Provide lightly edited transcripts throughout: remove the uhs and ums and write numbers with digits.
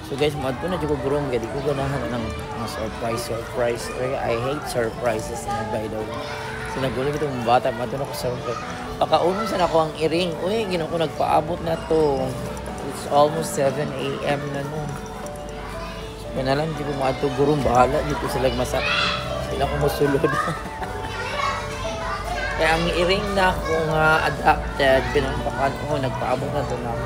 So guys, madto na jud ko gurong gadi ko ganahan ng mga surprise. I hate surprises na by the way. So nagulo itong bata, madto na ko surprise. Pakaunon sa ako ang iring. Uy, ginawa ko nagpaabot na to. It's almost 7 AM na no. So kanalang di ko madto gurong bahala dito sila masak. Sila ko mosulod. Kaya ang iring na ako nga adapted, pinampakan ko, nagpaabot na to na ako.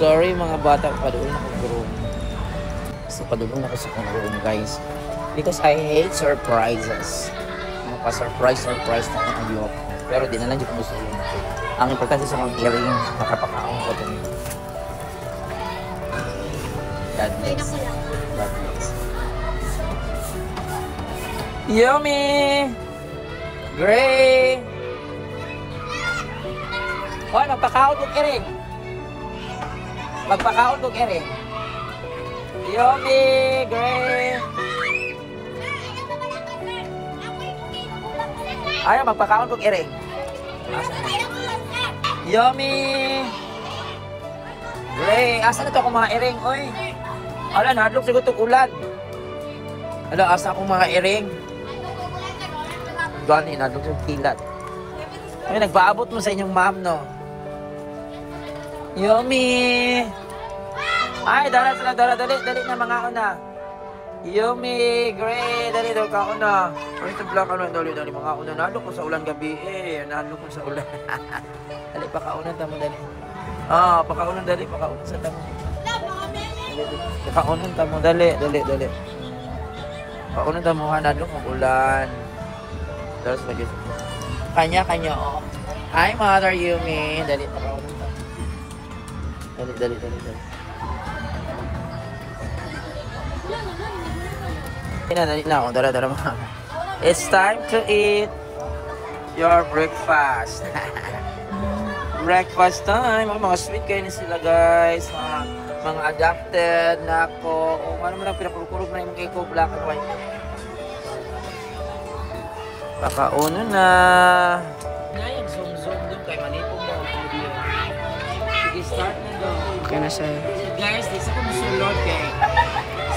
Sorry mga bata, padulong ako gurong. So padulong ako sa kong gurong guys. Because I hate surprises. Mapa-surprise na ang liwak. Pero di na lang di ko gusto yun. Ang importante sa kong iring, makapakaon ko ito. God bless. God bless. Yummy! Gray! Hoy, magpakaon kong iring. Magpakaon kong iring. Yummy! Gray! Ayaw, magpakaon kong iring. Yummy! Gray! Asa na to akong mga iring? Oy! Ala, nahadlok siguro itong ulan. Ala, asa akong mga iring? Gani, nahadlok yung kilat. Ay, nagpaabot mo sa inyong ma'am, no? Yummy! Ay, dali na mga una. Yummy! Great! Dali ka una. Ay, ito black ano, dali mga una. Nahadlok ko sa ulan gabi eh. Nahadlok ko sa ulan. Dali, pakaunan tamo, dali. Pakaunan, dali. Pakaunan sa tamo. Pakaunan tamo, dali. Pakaunan tamo, nahadlok ang ulan. Dali sa lagi. Kanya-kanya, oh. Hi, Mother Yumi. Dali, pakaunan tamo. Dali. Dali na ako, dara mga. It's time to eat your breakfast. Breakfast time. Mga sweet kayo na sila guys. Mga adapted na ako. O ano mo lang pinakurkurog na yung cake ko, black and white. Pakauno na. Ngayon, zoom doon kay manipong daw ang audio. Sige, start na daw. Okay na siya. Guys, di sa kong sulod kay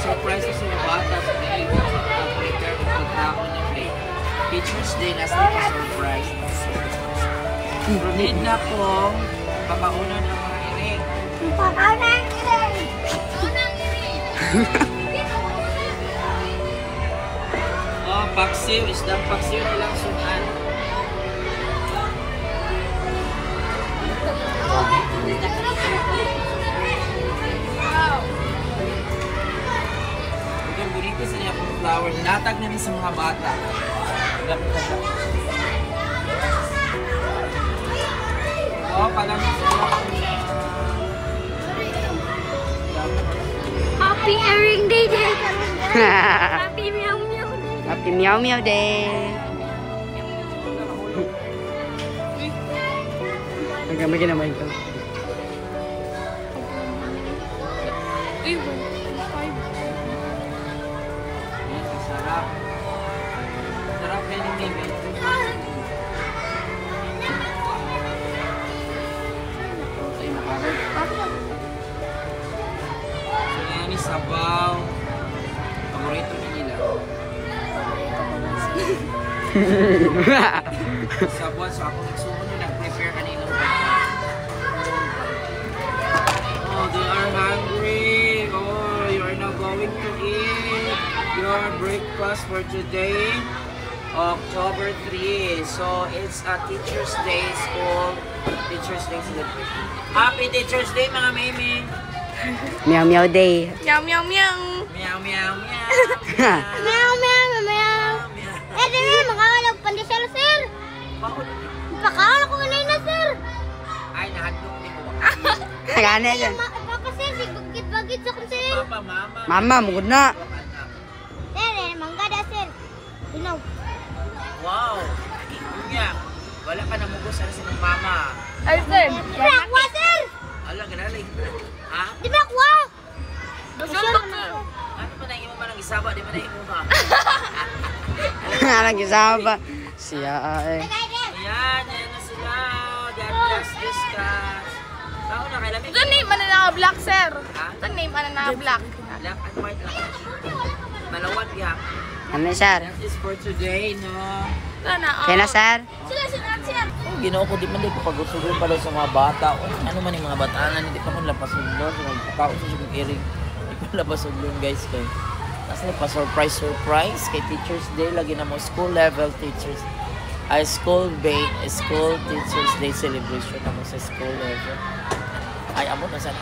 surprise sa mga bata sa day. Prepare ko pagkaon ng day. Teacher's Day na sa surprise. Need na po pakaunan ng mga iring. Pakaunan ng iring! Oh, paksiw. Isdang paksiw nilang sunan. Ang bonito sa niya pong flower. Natag na rin sa mga bata. Oh, palamig sa mga. Happy Earring Day! Happy Meow Meow Day! Happy Meow Meow Day! Nagamay naman ito. Sarap. Sarap kayo ng baby. Ayan ni sabaw. Paborito ni nila. Sabaw, so ako nagsumunod na nag-prepare kanina. Oh, they are hungry. Oh, you are now going to eat your breakfast for today, October 3. So it's a Teacher's Day school. Teacher's Day celebration. Happy Teacher's Day mga mimi. Meow Meow Day. Meow Meow Meow! Meow meow meow. Meow Meow Meow! Eh, di na, makakalap pandesal, sir! Pakaon ako kanay na, sir! Ay, nahadlok ni mo. Gana dyan. Papa, sir, si bagit-bagit sa kong, sir! Papa, mama. Mama, mugod na. Sir, manggada, sir! Tunaw! Wow. Kuya, wala ka na mugos sa mong mama. Ay, sir! Di ba akwa, sir? Ala, ganalig. Ha? Di ba akwa? Ano pa na imo man ang isaba, di ba na imo ba? Nag-isama ba? Siya ay. Ayan na sila. God bless this class. Tao na, kailan may... Gani, mananakab black, sir. Ha? Ito name, ano na, black. Black and white lang. Malawat ya. Kami, sir. That is for today, no? Ito na, oh. Kaya na, sir. Sir. Oh, ginoo ko di man di ko pag-usugin pa daw sa mga bata. Oh, ano man yung mga bataan, hindi pa ko lapas ulo. So, magpakaon sa siyang iring. Hindi ko lapas ulo, guys. Kay, tapos nagpa-surprise kay Teacher's Day. Lagi na mo school level teachers. School Teacher's Day celebration na mo sa school level. Ay, amot na sana.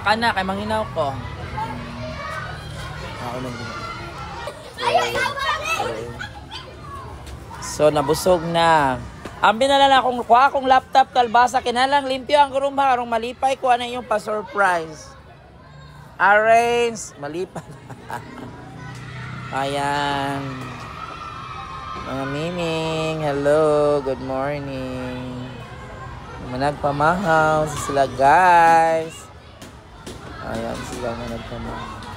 Kana, kay manginaw ko. Unang din. So, nabusog na. Ang binala akong kuha akong laptop kalbasa, kinalang limpyo ang gurumba, karong malipay ko ano yung pa-surprise. Arrange, malipay. Ayan. Mga miming, hello, good morning. Nagpamahaw sila guys. Ayan sila na nagpamahaw.